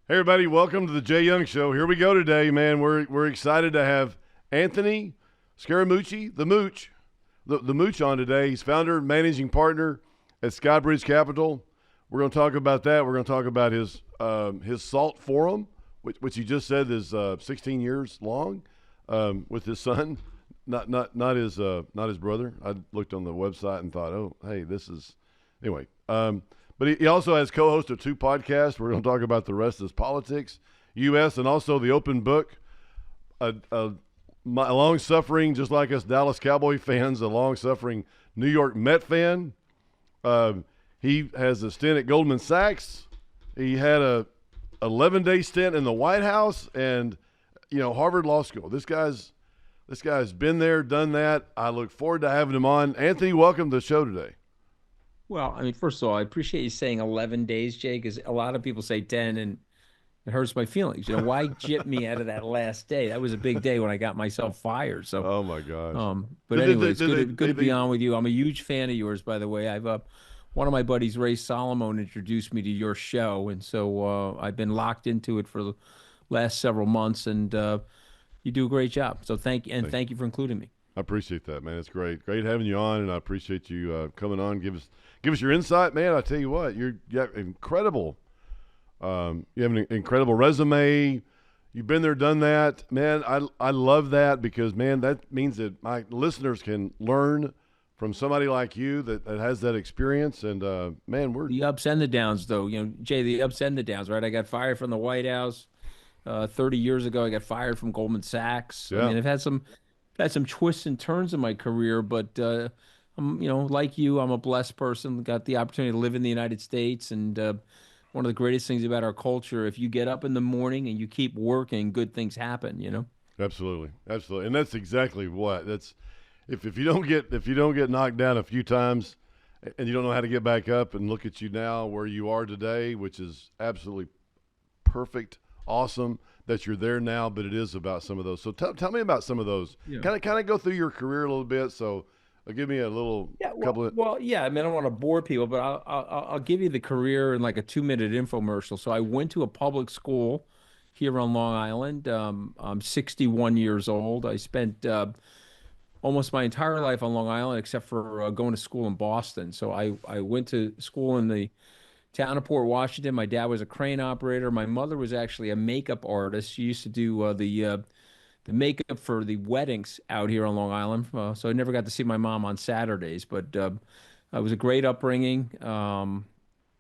Hey everybody, welcome to the Jay Young Show. Here we go today, man. We're excited to have Anthony Scaramucci, the Mooch, the Mooch on today. He's founder and managing partner at SkyBridge Capital. We're going to talk about that. We're going to talk about his Salt Forum, which he just said is 16 years long, with his son, not his brother. I looked on the website and thought, oh, hey, this is anyway. But he also has co-host of two podcasts. We're going to talk about the rest of his politics, U.S., and also the Open Book. A long-suffering, just like us Dallas Cowboy fans, a long-suffering New York Met fan. He has a stint at Goldman Sachs. He had a 11-day stint in the White House and, Harvard Law School. This guy's been there, done that. I look forward to having him on. Anthony, welcome to the show today. Well, I mean, first of all, I appreciate you saying 11 days, Jay, because a lot of people say 10 and it hurts my feelings. Why jip me out of that last day? That was a big day when I got myself fired. So, oh my gosh. But anyway, it's good to be on with you. I'm a huge fan of yours, by the way. I've one of my buddies, Ray Solomon, introduced me to your show, and so I've been locked into it for the last several months, and you do a great job. So thank you for including me. I appreciate that, man. It's great having you on, and I appreciate you coming on. Give us your insight, man. I tell you what, you got incredible. You have an incredible resume. You've been there, done that, man. I love that because, man, that means that my listeners can learn from somebody like you that has that experience. And man, we're the ups and the downs, though. Jay, the ups and the downs, right? I got fired from the White House 30 years ago. I got fired from Goldman Sachs. Yeah. I mean, I've had some twists and turns in my career, but like you, I'm a blessed person. Got the opportunity to live in the United States, and one of the greatest things about our culture, if you get up in the morning and you keep working, good things happen. Absolutely, and that's exactly what that's. If you don't get knocked down a few times, and you don't know how to get back up, and look at you now where you are today, which is absolutely perfect, awesome that you're there now. But it is about some of those. So tell me about some of those. Yeah. Kind of go through your career a little bit. So give me a little couple of. Well, yeah. I mean, I don't want to bore people, but I'll give you the career in like a 2-minute infomercial. So I went to a public school here on Long Island. I'm 61 years old. I spent almost my entire life on Long Island, except for going to school in Boston. So I went to school in the town of Port Washington. My dad was a crane operator. My mother was actually a makeup artist. She used to do the makeup for the weddings out here on Long Island. So I never got to see my mom on Saturdays, but it was a great upbringing.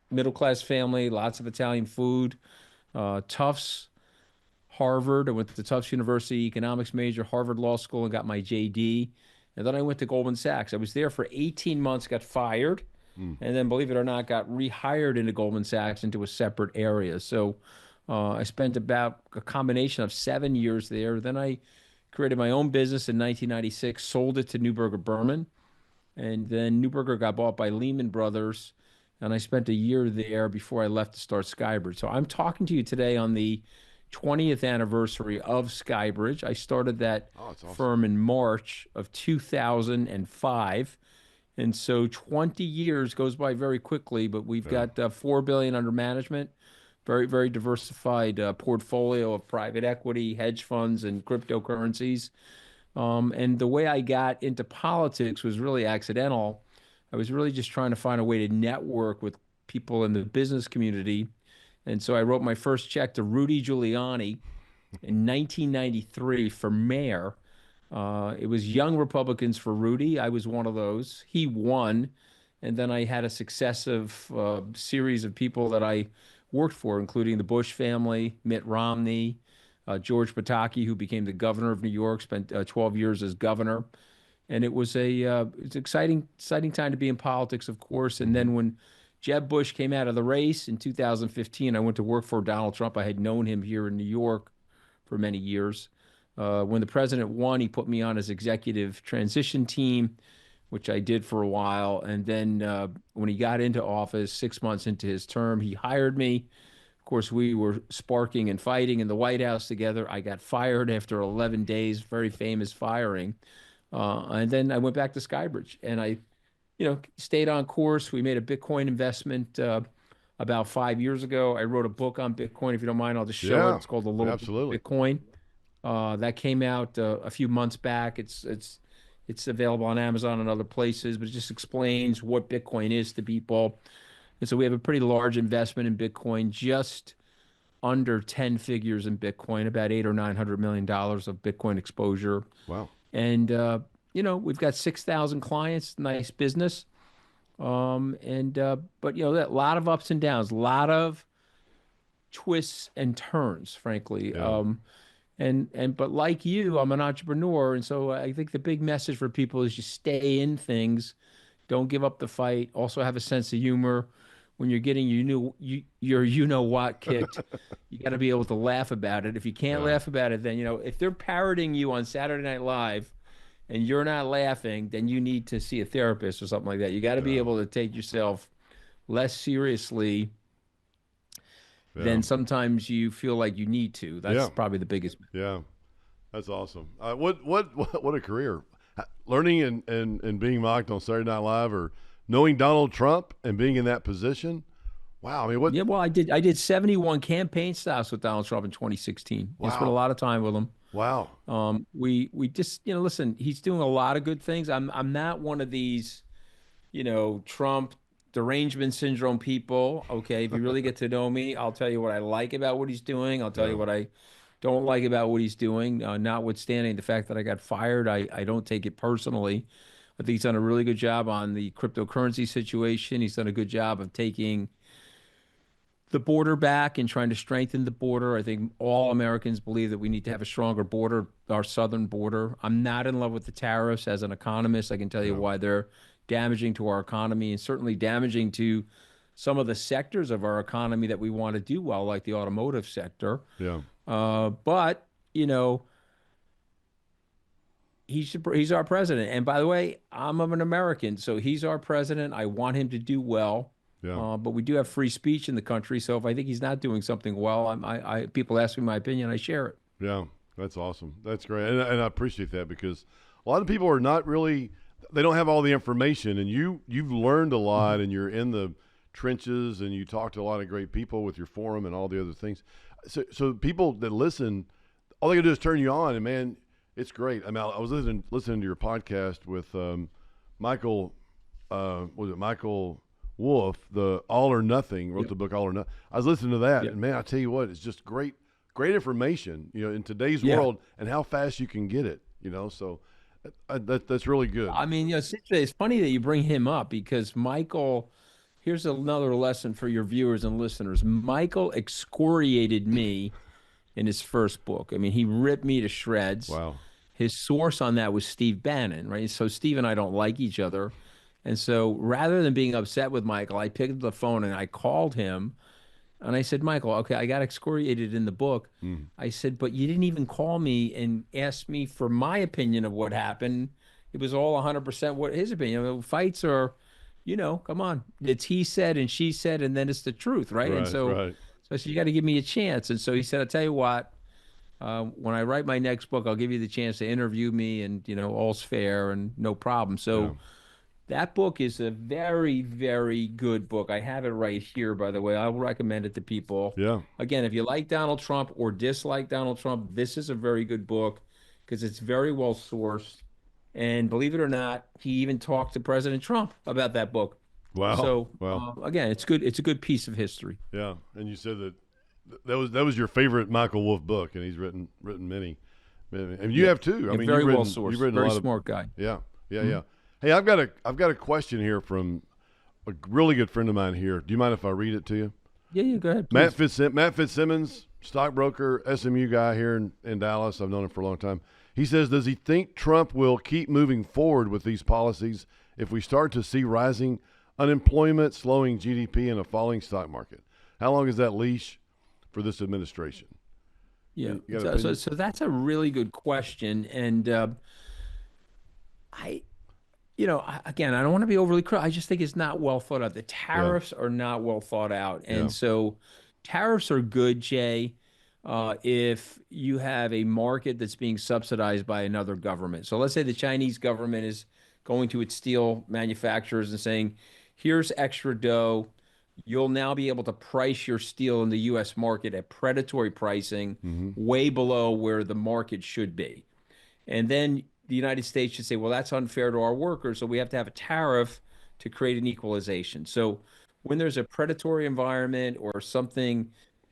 Middle class family, lots of Italian food. Tufts, Harvard. I went to Tufts University, economics major, Harvard Law School, and got my JD. And then I went to Goldman Sachs. I was there for 18 months, got fired, and then, believe it or not, got rehired into Goldman Sachs into a separate area. So I spent about a combination of 7 years there. Then I created my own business in 1996, sold it to Neuberger Berman, and then Neuberger got bought by Lehman Brothers, and I spent a year there before I left to start SkyBridge. So I'm talking to you today on the 20th anniversary of SkyBridge. I started that Awesome. firm in March of 2005. And so 20 years goes by very quickly, but we've got $4 billion under management, very, very diversified portfolio of private equity, hedge funds, and cryptocurrencies. And the way I got into politics was really accidental. I was really just trying to find a way to network with people in the business community. And so I wrote my first check to Rudy Giuliani in 1993 for mayor. It was Young Republicans for Rudy. I was one of those. He won. And then I had a successive series of people that I worked for, including the Bush family, Mitt Romney, George Pataki, who became the governor of New York, spent 12 years as governor. And it was it's exciting time to be in politics, of course. And then when Jeb Bush came out of the race in 2015, I went to work for Donald Trump. I had known him here in New York for many years. When the president won, he put me on his executive transition team, which I did for a while. And then when he got into office, 6 months into his term, he hired me. Of course, we were sparking and fighting in the White House together. I got fired after 11 days, very famous firing. And then I went back to SkyBridge, and I stayed on course. We made a Bitcoin investment about 5 years ago. I wrote a book on Bitcoin. If you don't mind, I'll just show it. Yeah, It's called A Little absolutely. Bitcoin. That came out a few months back. It's available on Amazon and other places, but it just explains what Bitcoin is to people. And so we have a pretty large investment in Bitcoin, just under 10 figures in Bitcoin, about 800 or $900 million of Bitcoin exposure. Wow. And we've got 6,000 clients, nice business. But that lot of ups and downs, a lot of twists and turns, frankly. Yeah. But like you, I'm an entrepreneur, and so I think the big message for people is just stay in things, don't give up the fight. Also have a sense of humor. When you're getting your what kicked, you got to be able to laugh about it. If you can't Yeah. laugh about it, then if they're parroting you on Saturday Night Live and you're not laughing, then you need to see a therapist or something like that. You got to be Yeah. able to take yourself less seriously Yeah. than sometimes you feel like you need to. That's Yeah. probably the biggest. Yeah. That's awesome. What a career. Learning and being mocked on Saturday Night Live, or knowing Donald Trump and being in that position. Wow. I mean, what? Yeah, well, I did 71 campaign stops with Donald Trump in 2016. I spent a Wow. lot of time with him. Wow. We just listen. He's doing a lot of good things. I'm not one of these, Trump derangement syndrome people. Okay, if you really get to know me, I'll tell you what I like about what he's doing. I'll tell Yeah. you what I don't like about what he's doing. Notwithstanding the fact that I got fired, I don't take it personally. I think he's done a really good job on the cryptocurrency situation. He's done a good job of taking the border back and trying to strengthen the border. I think all Americans believe that we need to have a stronger border, our southern border. I'm not in love with the tariffs. As an economist, I can tell you Yeah. why they're damaging to our economy and certainly damaging to some of the sectors of our economy that we want to do well, like the automotive sector. Yeah. But he's our president. And by the way, I'm an American, so he's our president. I want him to do well. Yeah. But we do have free speech in the country, so if I think he's not doing something well, people ask me my opinion, I share it. Yeah. That's awesome. That's great. And I appreciate that, because a lot of people are not really, they don't have all the information, and you've learned a lot, and you're in the trenches, and you talk to a lot of great people with your forum and all the other things. So people that listen, all they gotta do is turn you on, and man, it's great. I mean, I was listening to your podcast with Michael, was it Michael Wolff, the All or Nothing, wrote Yep. the book All or Nothing. I was listening to that, Yep. and man, I tell you what, it's just great information, in today's Yeah. world, and how fast you can get it, So that's really good. I mean, it's funny that you bring him up because Michael, here's another lesson for your viewers and listeners. Michael excoriated me in his first book. I mean, he ripped me to shreds. Wow. His source on that was Steve Bannon, right? So Steve and I don't like each other. And so rather than being upset with Michael, I picked up the phone and I called him and I said, Michael, okay, I got excoriated in the book. I said, but you didn't even call me and ask me for my opinion of what happened. It was all 100% what his opinion. Fights are, come on. It's he said and she said, and then it's the truth, right? And Right. so, Right. so I said, you got to give me a chance. And so he said, I'll tell you what, when I write my next book, I'll give you the chance to interview me and, all's fair and no problem. So Yeah. that book is a very, very good book. I have it right here, by the way. I will recommend it to people. Yeah. Again, if you like Donald Trump or dislike Donald Trump, this is a very good book because it's very well sourced. And believe it or not, he even talked to President Trump about that book. Wow. So Wow. again, it's good. It's a good piece of history. Yeah. And you said that was your favorite Michael Wolff book, and he's written many, and you have too. I Yeah, mean, very you've well written, sourced. you've written Very a lot smart guy. Yeah. Yeah. Yeah. Hey, I've got a question here from a really good friend of mine here. Do you mind if I read it to you? Yeah, go ahead. Matt Please. Fitzsimmons, stockbroker, SMU guy here in Dallas. I've known him for a long time. He says, does he think Trump will keep moving forward with these policies if we start to see rising unemployment, slowing GDP, and a falling stock market? How long is that leash for this administration? Yeah. You got an So, opinion? so that's a really good question. And I, again, I don't want to be overly critical. I just think it's not well thought out. The tariffs are not well thought out. And Yeah. so tariffs are good, Jay, if you have a market that's being subsidized by another government. So let's say the Chinese government is going to its steel manufacturers and saying, here's extra dough. you'll now be able to price your steel in the U.S. market at predatory pricing, way below where the market should be. And then the United States should say, well, that's unfair to our workers, so we have to have a tariff to create an equalization. So when there's a predatory environment or something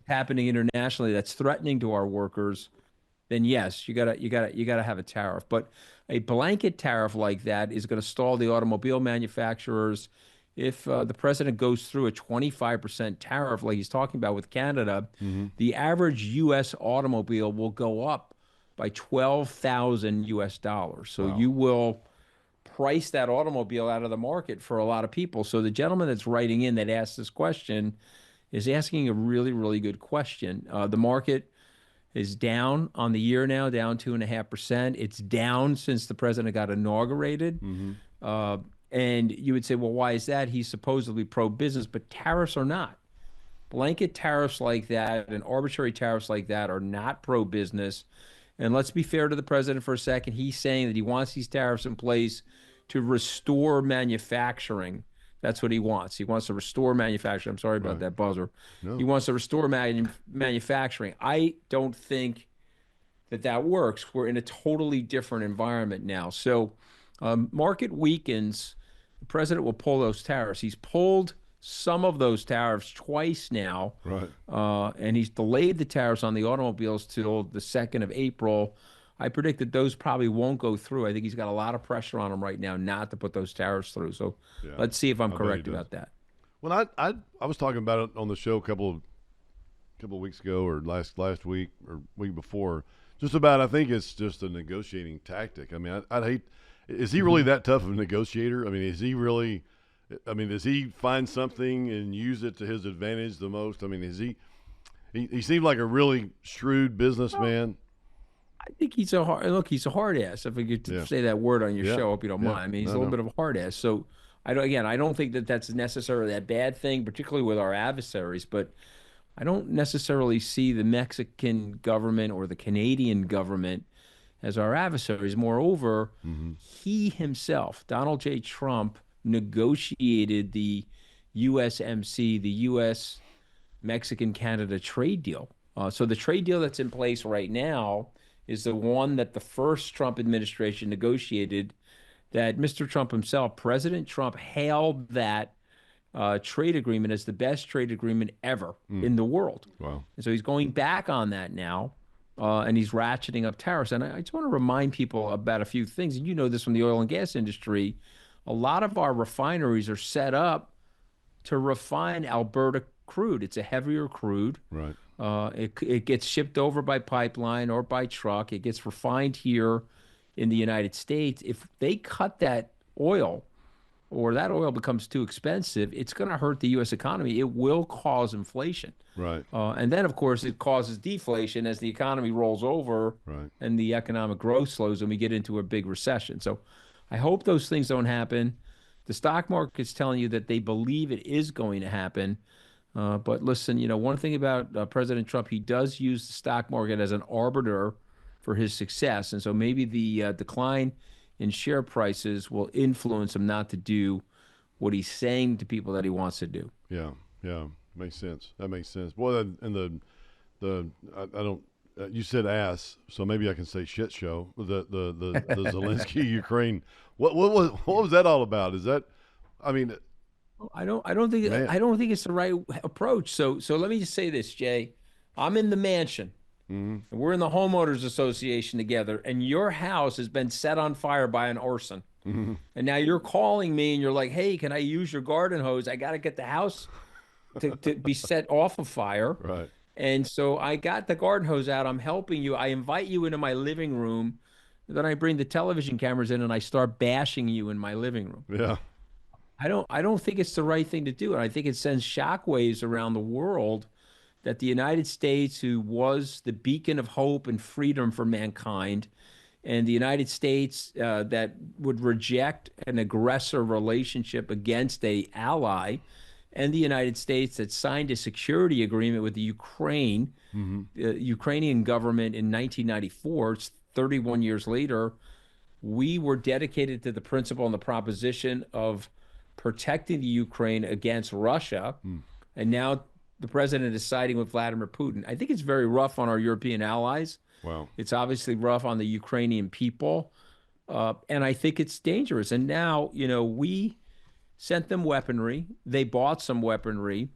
happening internationally that's threatening to our workers, then yes, you gotta have a tariff. But a blanket tariff like that is going to stall the automobile manufacturers. If the president goes through a 25% tariff like he's talking about with Canada, the average U.S. automobile will go up by 12,000 US dollars. So Wow. you will price that automobile out of the market for a lot of people. So the gentleman that's writing in that asked this question is asking a really, really good question. The market is down on the year now, down 2.5%. It's down since the president got inaugurated. Uh, and you would say, well, why is that? He's supposedly pro-business, but tariffs are not. Blanket tariffs like that and arbitrary tariffs like that are not pro-business. And let's be fair to the president for a second. He's saying that he wants these tariffs in place to restore manufacturing. That's what he wants. He wants to restore manufacturing. I'm sorry about that buzzer. No. He wants to restore manufacturing. I don't think that that works. We're in a totally different environment now. So market weakens. The president will pull those tariffs. He's pulled some of those tariffs twice now. Right. And he's delayed the tariffs on the automobiles till the 2nd of April. I predict that those probably won't go through. I think he's got a lot of pressure on him right now not to put those tariffs through. So let's see if I'm correct about that. Well, I was talking about it on the show a couple of weeks ago, or last week or week before, just about, I think it's just a negotiating tactic. I mean, I'd hate. Is he really that tough of a negotiator? I mean, is he really? I mean, does he find something and use it to his advantage the most? I mean, is he? He seemed like a really shrewd businessman. I think he's a hard ass. If I could say that word on your show, I hope you don't mind. I mean, he's a little bit of a hard ass. So I don't think that that's necessarily a bad thing, particularly with our adversaries. But I don't necessarily see the Mexican government or the Canadian government as our adversaries. Moreover, he himself, Donald J. Trump, negotiated the USMC, the U.S. Mexican-Canada trade deal. So the trade deal that's in place right now is the one that the first Trump administration negotiated, that Mr. Trump himself, President Trump, hailed that trade agreement as the best trade agreement ever in the world. Wow. And so he's going back on that now, and he's ratcheting up tariffs. And I just want to remind people about a few things. And you know this from the oil and gas industry. A lot of our refineries are set up to refine Alberta crude. It's a heavier crude. Right. It gets shipped over by pipeline or by truck. It gets refined here in the United States. If they cut that oil, or that oil becomes too expensive, it's going to hurt the U.S. economy. It will cause inflation. Right. And then, of course, it causes deflation as the economy rolls over and the economic growth slows and we get into a big recession. So I hope those things don't happen. The stock market's telling you that they believe it is going to happen. But listen, one thing about President Trump, he does use the stock market as an arbiter for his success. And so maybe the decline in share prices will influence him not to do what he's saying to people that he wants to do. Yeah, makes sense. That makes sense. Boy, and I don't. You said ass, so maybe I can say shit show. The Zelensky Ukraine. What was that all about? Is that? I mean, I don't think it's the right approach. So let me just say this, Jay. I'm in the mansion. And we're in the homeowners association together, and your house has been set on fire by an arson. And now you're calling me and you're like, hey, can I use your garden hose? I got to get the house to be set off of fire. Right. And so I got the garden hose out. I'm helping you. I invite you into my living room. Then I bring the television cameras in and I start bashing you in my living room. Yeah. I don't think it's the right thing to do. And I think it sends shockwaves around the world that the United States, who was the beacon of hope and freedom for mankind, and the United States that would reject an aggressor relationship against an ally, and the United States that signed a security agreement with the Ukrainian government in 1994, it's 31 years later, we were dedicated to the principle and the proposition of protecting the Ukraine against Russia. and now the president is siding with Vladimir Putin. I think it's very rough on our European allies. Wow. It's obviously rough on the Ukrainian people, and I think it's dangerous. And now, we sent them weaponry. They bought some weaponry,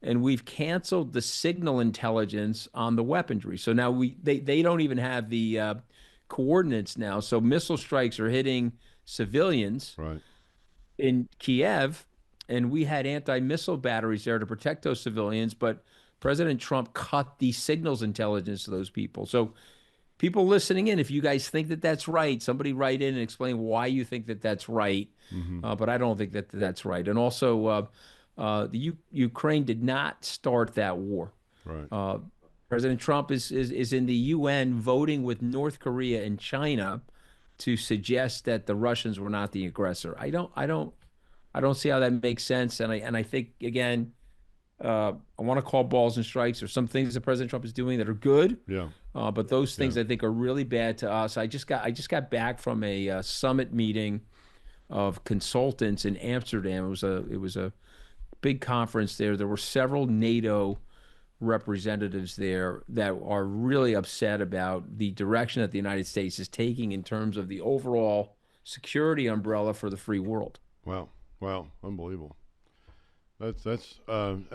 and we've canceled the signal intelligence on the weaponry. So now they don't even have the coordinates now. So missile strikes are hitting civilians Right. in Kiev, and we had anti-missile batteries there to protect those civilians, but President Trump cut the signals intelligence to those people. So people listening in, if you guys think that that's right, somebody write in and explain why you think that that's right. But I don't think that that's right. And also, Ukraine did not start that war. Right. President Trump is in the UN voting with North Korea and China to suggest that the Russians were not the aggressor. I don't see how that makes sense. And I think again, I want to call balls and strikes. There's some things that President Trump is doing that are good. Yeah. But those things I think are really bad to us. I just got back from a summit meeting of consultants in Amsterdam. It was a big conference there. There were several NATO representatives there that are really upset about the direction that the United States is taking in terms of the overall security umbrella for the free world. Wow. Wow. Unbelievable. That's and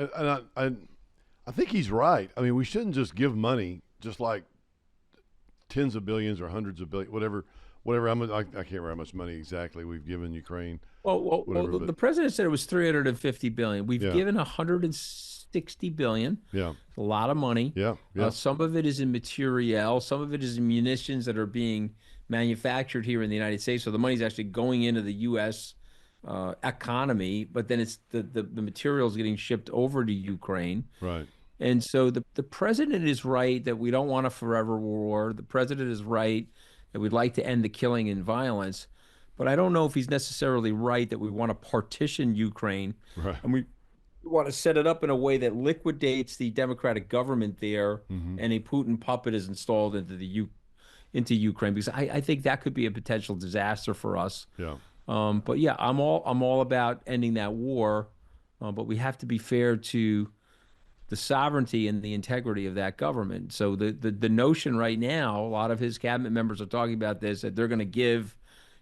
I think he's right. I mean, we shouldn't just give money just like tens of billions or hundreds of billions, whatever. I can't remember how much money exactly we've given Ukraine. Well, the president said it was 350 billion. We've given 160 billion. Yeah, a lot of money. Yeah. Some of it is in materiel. Some of it is in munitions that are being manufactured here in the United States. So the money's actually going into the U.S. Economy, but then it's the materials getting shipped over to Ukraine. Right. And so the president is right that we don't want a forever war. The president is right that we'd like to end the killing and violence. But I don't know if he's necessarily right that we want to partition Ukraine. Right. And we want to set it up in a way that liquidates the democratic government there, and a Putin puppet is installed into Ukraine, because I think that could be a potential disaster for us. Yeah. But yeah, I'm all about ending that war, but we have to be fair to the sovereignty and the integrity of that government. So the notion right now, a lot of his cabinet members are talking about this, that they're going to give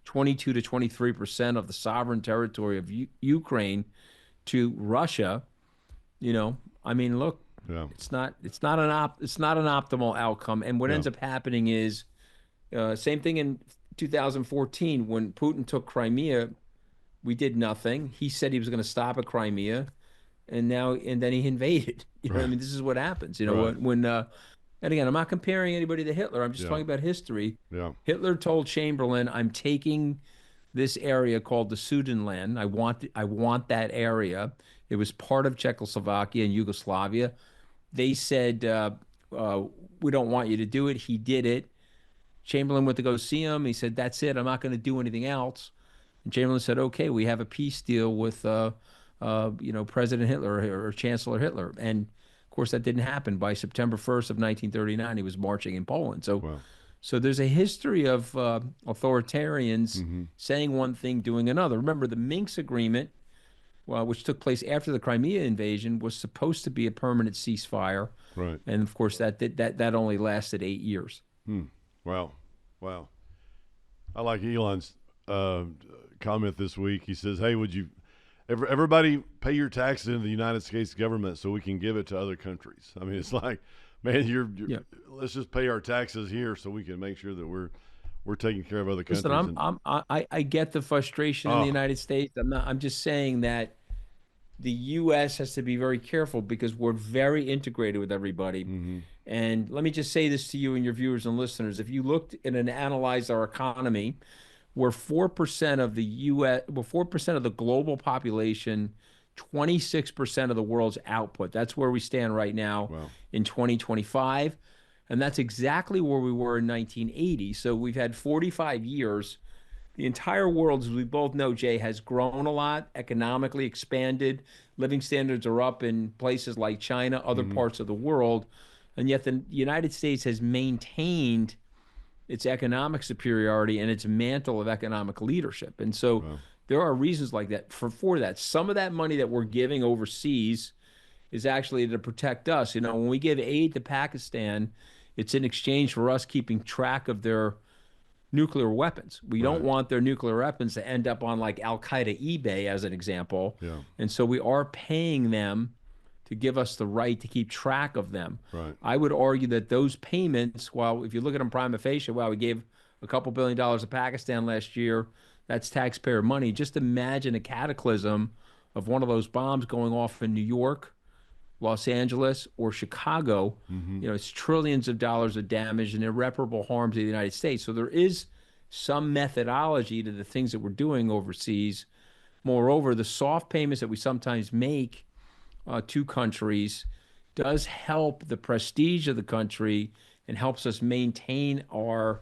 22 to 23% of the sovereign territory of Ukraine to Russia. I mean, look, it's not an optimal outcome. And what ends up happening is same thing in 2014 when Putin took Crimea. We did nothing. He said he was going to stop at Crimea, and then he invaded. I mean, this is what happens. When and again, I'm not comparing anybody to Hitler. I'm just talking about history. Yeah. Hitler told Chamberlain, "I'm taking this area called the Sudetenland. I want that area." It was part of Czechoslovakia and Yugoslavia. They said, "We don't want you to do it." He did it. Chamberlain went to go see him. He said, "That's it. I'm not going to do anything else." And Chamberlain said, "Okay, we have a peace deal with, President Hitler or Chancellor Hitler." And of course, that didn't happen. By September 1st of 1939, he was marching in Poland. So there's a history of authoritarians saying one thing, doing another. Remember, the Minsk Agreement, which took place after the Crimea invasion, was supposed to be a permanent ceasefire. Right. And of course, that only lasted 8 years. Wow. I like Elon's comment this week. He says, "Hey, would you everybody pay your taxes into the United States government so we can give it to other countries?" I mean, it's like, man, let's just pay our taxes here so we can make sure that we're taking care of other countries. Listen, I get the frustration in the United States. I'm just saying that the U.S. has to be very careful because we're very integrated with everybody. And let me just say this to you and your viewers and listeners: if you looked and analyzed our economy, we're 4% of the U.S. We're 4% of the global population, 26% of the world's output. That's where we stand right now in 2025, and that's exactly where we were in 1980. So we've had 45 years. The entire world, as we both know, Jay, has grown a lot, economically expanded. Living standards are up in places like China, other parts of the world. And yet the United States has maintained its economic superiority and its mantle of economic leadership. And so there are reasons like that for that. Some of that money that we're giving overseas is actually to protect us. You know, when we give aid to Pakistan, it's in exchange for us keeping track of their nuclear weapons. We don't Right. want their nuclear weapons to end up on like Al Qaeda eBay, as an example. Yeah. And so we are paying them to give us the right to keep track of them. Right. I would argue that those payments, while if you look at them prima facie, wow, we gave a couple $1 billion to Pakistan last year, that's taxpayer money. Just imagine a cataclysm of one of those bombs going off in New York, Los Angeles, or Chicago. Mm-hmm. You know, it's trillions of dollars of damage and irreparable harm to the United States. So there is some methodology to the things that we're doing overseas. Moreover, the soft payments that we sometimes make to countries does help the prestige of the country and helps us maintain our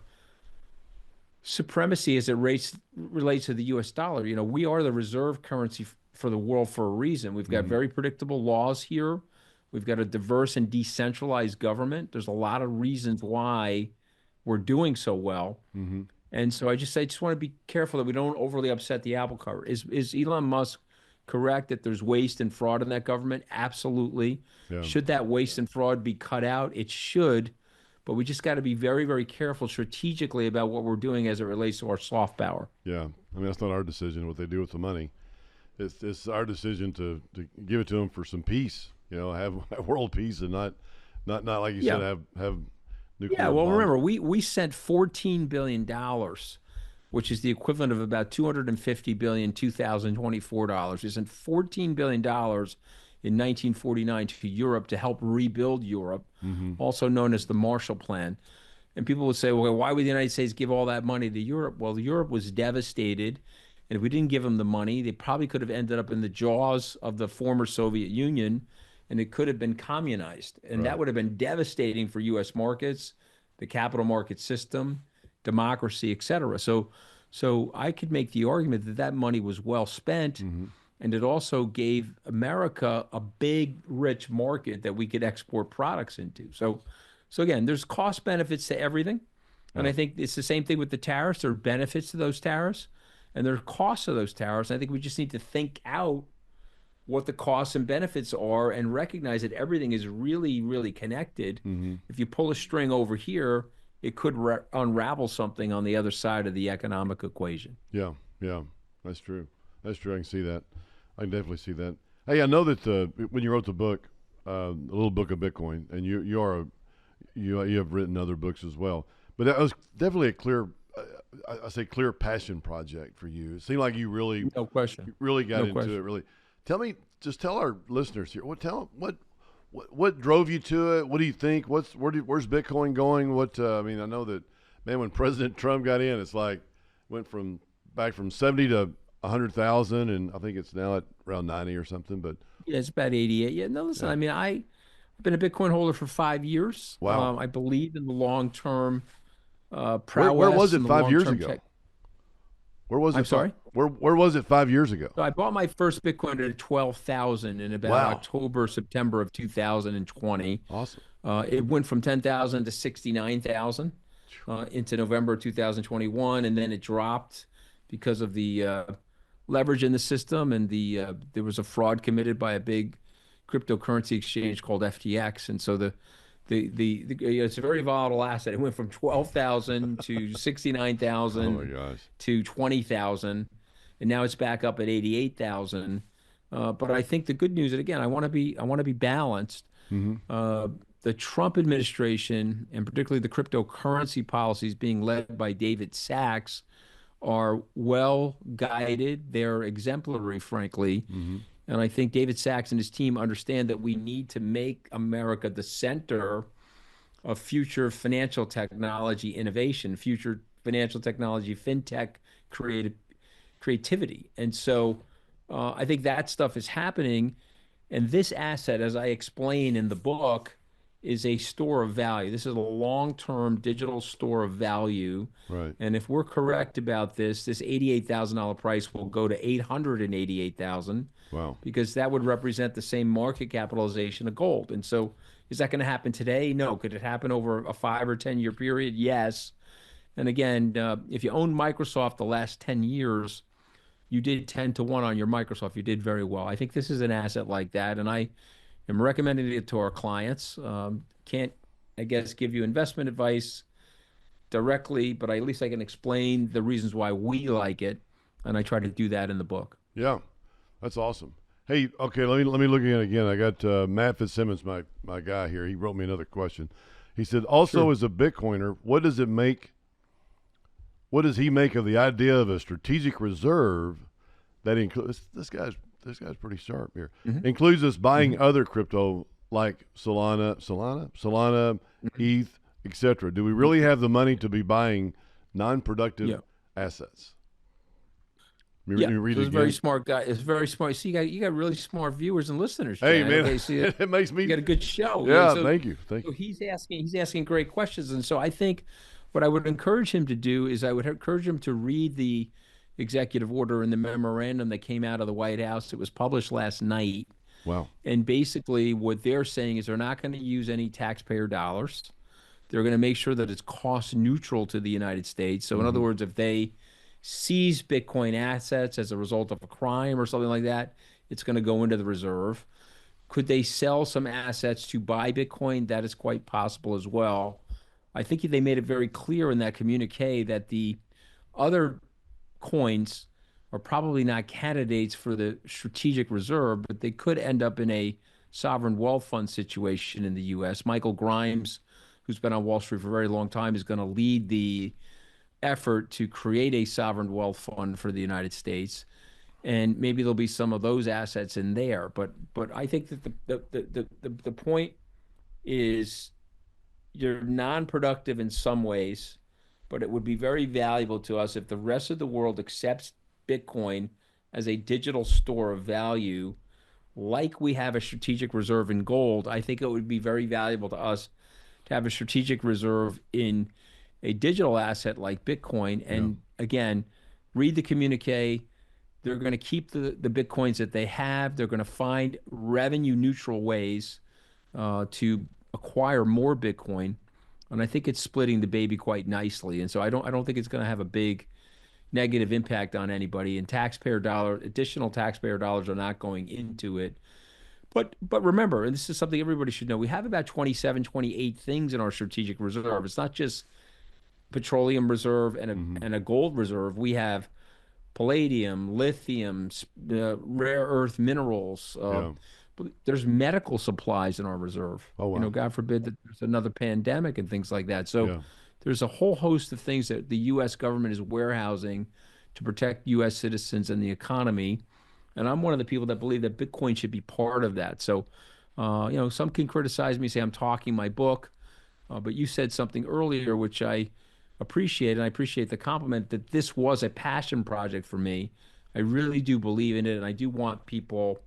supremacy as it relates to the US dollar. You know, we are the reserve currency for the world for a reason. We've got very predictable laws here. We've got a diverse and decentralized government. There's a lot of reasons why we're doing so well. Mm-hmm. And so I just want to be careful that we don't overly upset the apple cart. Is Elon Musk correct that there's waste and fraud in that government? Absolutely. Yeah. Should that waste and fraud be cut out? It should. But we just got to be very, very careful strategically about what we're doing as it relates to our soft power. Yeah. I mean, that's not our decision what they do with the money. It's our decision to give it to them for some peace. You know, have world peace and not like you said, have nuclear Yeah, well, bombs. remember, we sent $14 billion, which is the equivalent of about $250 billion, 2024 dollars. We sent $14 billion in 1949 to Europe to help rebuild Europe, also known as the Marshall Plan. And people would say, well, why would the United States give all that money to Europe? Well, Europe was devastated. And if we didn't give them the money, they probably could have ended up in the jaws of the former Soviet Union, and it could have been communized. And that would have been devastating for U.S. markets, the capital market system, democracy, et cetera. So I could make the argument that that money was well spent, and it also gave America a big, rich market that we could export products into. So again, there's cost benefits to everything. And I think it's the same thing with the tariffs. There are benefits to those tariffs, and there are costs of those tariffs. I think we just need to think out what the costs and benefits are and recognize that everything is really, really connected. If you pull a string over here, it could unravel something on the other side of the economic equation. Yeah, that's true. That's true. I can see that. I can definitely see that. Hey, I know that when you wrote the book, a little book of Bitcoin, and you have written other books as well, but that was definitely a clear, I say clear passion project for you. It seemed like you really, No question. really got into question. it. Really, tell our listeners here. What drove you to it? What do you think? Where's Bitcoin going? I mean, I know that, man, when President Trump got in, it's like went back from 70 to 100,000, and I think it's now at around 90 or something. But Yeah, it's about 88. Yeah, no, listen, I mean, I've been a Bitcoin holder for 5 years. Wow. I believe in the long-term prowess. where was it and the 5 years long-term ago? Where was it? I'm sorry? Where was it 5 years ago? So I bought my first Bitcoin at 12,000 in about Wow. October, September of 2020. Awesome. It went from 10,000 to 69,000 into November 2021, and then it dropped because of the leverage in the system, and there was a fraud committed by a big cryptocurrency exchange called FTX, and so it's a very volatile asset. It went from 12,000 to 69,000 Oh my gosh. to 20,000, and now it's back up at 88,000. But I think the good news, and again, I want to be balanced. The Trump administration, and particularly the cryptocurrency policies being led by David Sachs, are well guided. They're exemplary, frankly. And I think David Sachs and his team understand that we need to make America the center of future financial technology innovation, future financial technology, fintech creativity. And so I think that stuff is happening. And this asset, as I explain in the book, is a store of value. This is a long-term digital store of value. Right. And if we're correct about this $88,000 price will go to $888,000. Wow. Because that would represent the same market capitalization of gold. And so is that going to happen today? No. Could it happen over a 5 or 10 year period? Yes. And again, if you own Microsoft the last 10 years, you did 10 to 1 on your Microsoft. You did very well. I think this is an asset like that. And I I'm recommending it to our clients. Can't, I guess, give you investment advice directly, but at least I can explain the reasons why we like it, and I try to do that in the book. Yeah, that's awesome. Hey, okay, let me look at it again. I got Matt Fitzsimmons, my guy here. He wrote me another question. He said, also Sure. as a Bitcoiner, what does it make? What does he make of the idea of a strategic reserve that includes this guy's pretty sharp here. Includes us buying other crypto like Solana, ETH, etc. Do we really have the money to be buying non-productive assets? Yeah, You read so it he's a very again? smart guy. It's very smart. See, you got really smart viewers and listeners, Hey, Jay. man, Okay, see, it makes me. you got a good show. Yeah, So, thank you. so he's asking great questions, and so I think what I would encourage him to do is I would encourage him to read the executive order and the memorandum that came out of the White House. It was published last night, Wow. and basically what they're saying is they're not going to use any taxpayer dollars. They're going to make sure that it's cost neutral to the United States. So, in other words, if they seize Bitcoin assets as a result of a crime or something like that, it's going to go into the reserve. Could they sell some assets to buy Bitcoin? That is quite possible as well. I think they made it very clear in that communique that the other coins are probably not candidates for the strategic reserve, but they could end up in a sovereign wealth fund situation in the U.S. Michael Grimes, who's been on Wall Street for a very long time, is going to lead the effort to create a sovereign wealth fund for the United States, and maybe there'll be some of those assets in there. But I think that the point is you're non-productive in some ways, but it would be very valuable to us if the rest of the world accepts Bitcoin as a digital store of value, like we have a strategic reserve in gold. I think it would be very valuable to us to have a strategic reserve in a digital asset like Bitcoin. And again, read the communique. They're going to keep the Bitcoins that they have. They're going to find revenue neutral ways to acquire more Bitcoin. And I think it's splitting the baby quite nicely. And so I don't think it's going to have a big negative impact on anybody. And additional taxpayer dollars are not going into it. But remember, and this is something everybody should know, we have about 27, 28 things in our strategic reserve. It's not just petroleum reserve and a gold reserve. We have palladium, lithium, rare earth minerals. There's medical supplies in our reserve. Oh, wow. God forbid that there's another pandemic and things like that. So there's a whole host of things that the U.S. government is warehousing to protect U.S. citizens and the economy. And I'm one of the people that believe that Bitcoin should be part of that. So, some can criticize me, say I'm talking my book, but you said something earlier, which I appreciate, and I appreciate the compliment that this was a passion project for me. I really do believe in it, and I do want people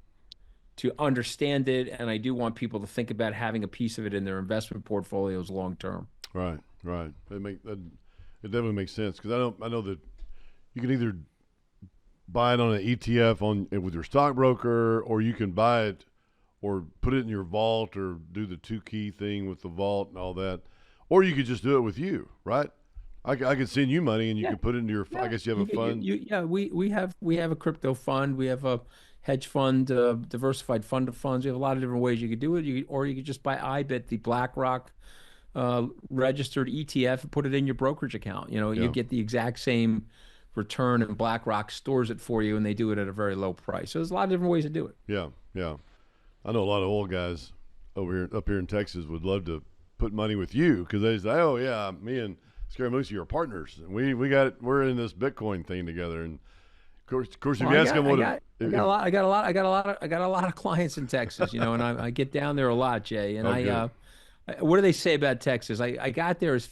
to understand it, and I do want people to think about having a piece of it in their investment portfolios long term. Right. It definitely makes sense because I know that you can either buy it on an ETF with your stockbroker, or you can buy it or put it in your vault or do the 2-key thing with the vault and all that, or you could just do it with you, right? I could send you money and you could put it into your. I guess you have a fund. We have a crypto fund. We have a hedge fund, diversified fund of funds. We have a lot of different ways you could do it. Or you could just buy IBIT, the BlackRock registered ETF, and put it in your brokerage account. You get the exact same return, and BlackRock stores it for you, and they do it at a very low price. So there's a lot of different ways to do it. Yeah. I know a lot of old guys up here in Texas would love to put money with you because they say, "Oh yeah, me and Scaramucci are partners, and we're in this Bitcoin thing together." And of course, if you ask them I got a lot of clients in Texas, and I get down there a lot, Jay. And what do they say about Texas? I got there as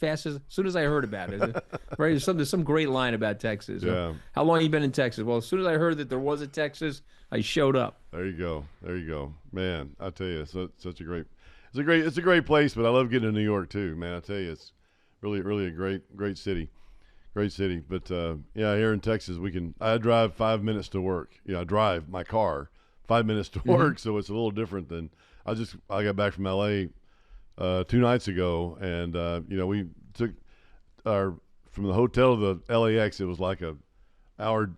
soon as I heard about it. Right? There's some great line about Texas. Yeah. How long you been in Texas? Well, as soon as I heard that there was a Texas, I showed up. There you go, man. I tell you, it's a great place. But I love getting to New York too, man. I tell you, it's really a great city. Great city. But here in Texas, I drive 5 minutes to work. I drive my car 5 minutes to work, so it's a little different than I got back from LA 2 nights ago, and we took from the hotel to the LAX. It was like an hour.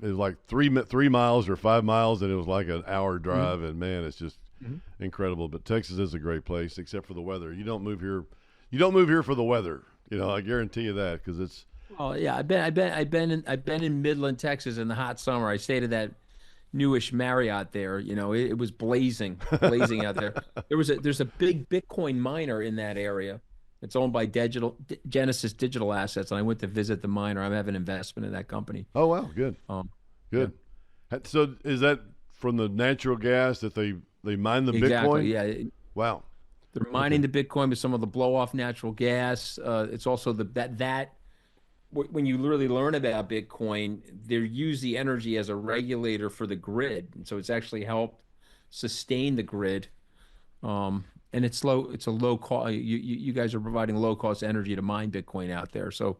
It was like 3 miles or 5 miles, and it was like an hour drive. And man, it's just Mhm. incredible. But Texas is a great place, except for the weather. You don't move here. You don't move here for the weather. I guarantee you that because it's. Oh yeah, I've been in Midland, Texas in the hot summer. I stayed at that newish Marriott there. It was blazing out there. There's a big Bitcoin miner in that area. It's owned by Genesis Digital Assets, and I went to visit the miner. I have an investment in that company. Oh wow, good, Yeah, good. So is that from the natural gas that they mine the exactly. Bitcoin? Yeah, Wow. they're Okay. mining the Bitcoin with some of the blow off natural gas. It's also when you really learn about Bitcoin, they use the energy as a regulator for the grid, and so it's actually helped sustain the grid. And it's low. It's a low cost. You guys are providing low cost energy to mine Bitcoin out there. So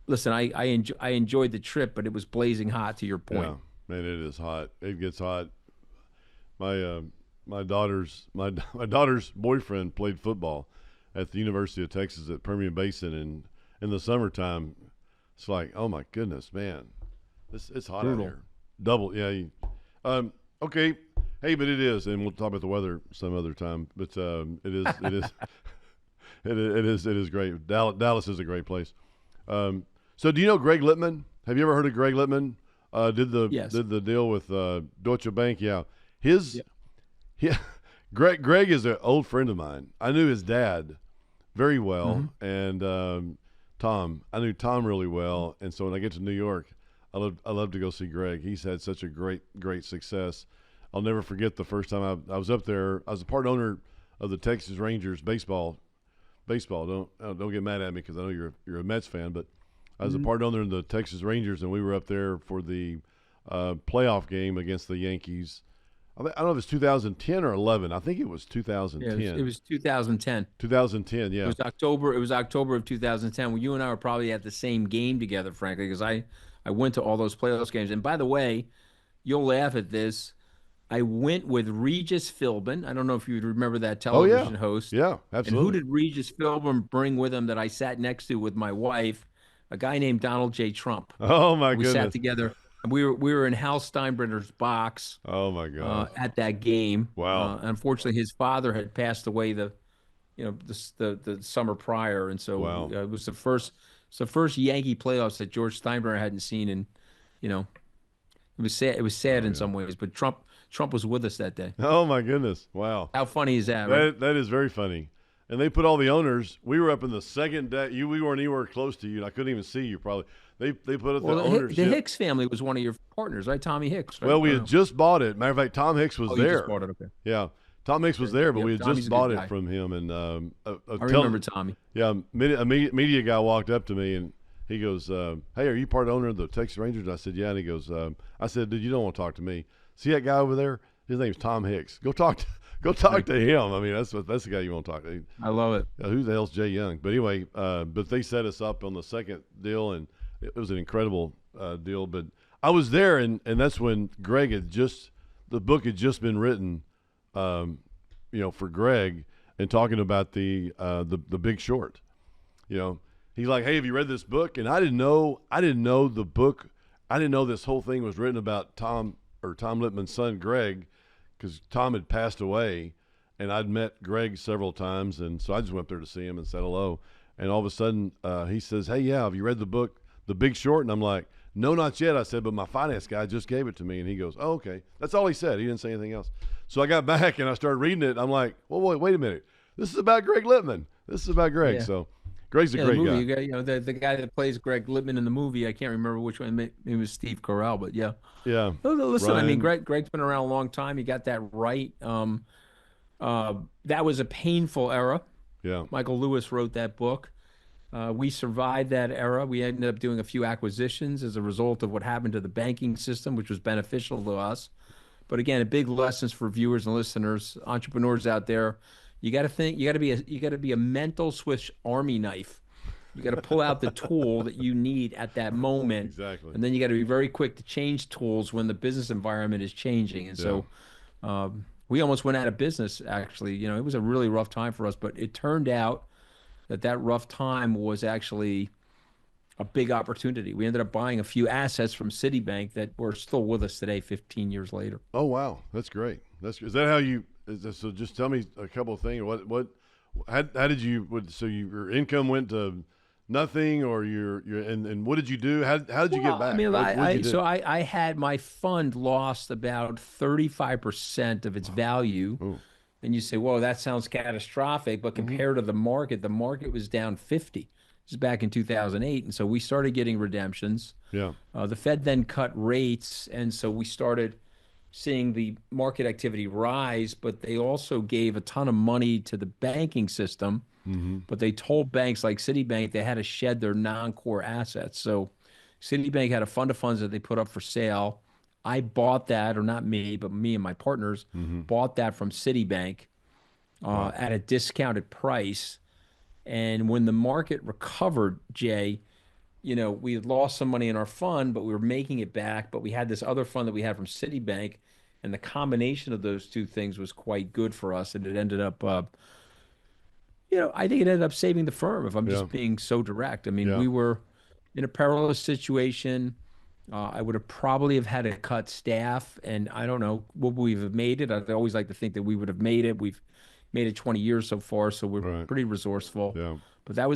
listen, I enjoyed the trip, but it was blazing hot. To your point. Yeah, man, it is hot. It gets hot. My my daughter's my daughter's boyfriend played football at the University of Texas at Permian Basin, and in the summertime, it's like, oh my goodness, man, it's hot out Brutal. here. Double, yeah. Okay, hey, but it is, and we'll talk about the weather some other time. But it is great. Dallas is a great place. So do you know Greg Littman? Have you ever heard of Greg Littman? Yes. Did the deal with Deutsche Bank? Yeah, his Yeah. yeah. Greg is an old friend of mine. I knew his dad very well, and Tom. I knew Tom really well, and so when I get to New York, I love to go see Greg. He's had such a great success. I'll never forget the first time I was up there. I was a part owner of the Texas Rangers baseball. Don't get mad at me because I know you're a Mets fan, but I was a part owner in the Texas Rangers, and we were up there for the playoff game against the Yankees. I don't know if it's 2010 or 11. I think it was 2010. Yeah, it was 2010. 2010, yeah. It was October. It was October of 2010. Well, you and I were probably at the same game together, frankly, because I went to all those playoffs games. And by the way, you'll laugh at this. I went with Regis Philbin. I don't know if you remember that television host. Yeah, And absolutely. who did Regis Philbin bring with him that I sat next to with my wife? A guy named Donald J. Trump. Oh my We goodness. sat together. And we were in Hal Steinbrenner's box Oh my God. at that game. Wow. Unfortunately, his father had passed away the summer prior, and so Wow. it was the first Yankee playoffs that George Steinbrenner hadn't seen, and you know it was sad. It was sad in some ways, but Trump was with us that day. Oh my goodness. Wow. How funny is that, right? That is very funny. And they put all the owners. We were up in the second deck. We weren't anywhere close to you. And I couldn't even see you. Probably they put up Well, the the ownership. Hicks family was one of your partners, right? Tommy Hicks. Right? Well, we Or had no? just bought it. Matter of fact, Tom Hicks was Oh, you there. just bought it. Okay. Yeah, Tom Hicks was there, but Yeah, we had Tommy's just a bought good it guy. from him. And I remember Tommy. Yeah, a media guy walked up to me and he goes, "Hey, are you part owner of the Texas Rangers?" And I said, "Yeah." And he goes, "I said, dude, you don't want to talk to me. See that guy over there? His name's Tom Hicks. Go talk to him. I mean, that's the guy you want to talk to. I love it. Who the hell's Jay Young?" But anyway, but they set us up on the second deal, and it was an incredible deal. But I was there, and that's when Greg the book had just been written, for Greg, and talking about the Big Short. He's like, "Hey, have you read this book?" And I didn't know the book. I didn't know this whole thing was written about Tom Lippman's son, Greg, because Tom had passed away, and I'd met Greg several times, and so I just went up there to see him and said hello. And all of a sudden, he says, "Hey, yeah, have you read the book, The Big Short?" And I'm like, "No, not yet." I said, "But my finance guy just gave it to me." And he goes, "Oh, okay." That's all he said. He didn't say anything else. So I got back and I started reading it. I'm like, "Well, wait a minute. This is about Greg Littman. This is about Greg." Yeah. So Greg's a Yeah, great the movie, guy. you got, the guy that plays Greg Littman in the movie, I can't remember which one. It was Steve Carell, but yeah. Yeah. Listen, I mean, Ryan. Greg's been around a long time. He got that right. That was a painful era. Yeah. Michael Lewis wrote that book. We survived that era. We ended up doing a few acquisitions as a result of what happened to the banking system, which was beneficial to us. But again, a big lessons for viewers and listeners, entrepreneurs out there. You got to think. You got to be a mental Swiss Army knife. You got to pull out the tool that you need at that moment. Exactly. And then you got to be very quick to change tools when the business environment is changing. And so we almost went out of business, actually. It was a really rough time for us, but it turned out that rough time was actually a big opportunity. We ended up buying a few assets from Citibank that were still with us today, 15 years later. Oh wow, that's great. Is that how you So just tell me a couple of things. How did you? So your income went to nothing, or and what did you do? How did you get Well, I back? mean, What did you do? so I had my fund lost about 35% of its value. Ooh. And you say, whoa, that sounds catastrophic. But Mm-hmm. compared to the market was down 50. This is back in 2008. And so we started getting redemptions. Yeah. The Fed then cut rates. And so we started seeing the market activity rise, but they also gave a ton of money to the banking system. Mm-hmm. But they told banks like Citibank they had to shed their non-core assets. So Citibank had a fund of funds that they put up for sale. I bought that, or not me, but me and my partners Mm-hmm. bought that from Citibank Wow. at a discounted price. And when the market recovered, Jay, we had lost some money in our fund, but we were making it back. But we had this other fund that we had from Citibank, and the combination of those two things was quite good for us. And it ended up, I think it ended up saving the firm, if I'm Yeah. just being so direct. I mean, Yeah. we were in a perilous situation. I would have probably have had to cut staff, and I don't know, would we have made it? I always like to think that we would have made it. We've made it 20 years so far, so we're Right. pretty resourceful. Yeah. But that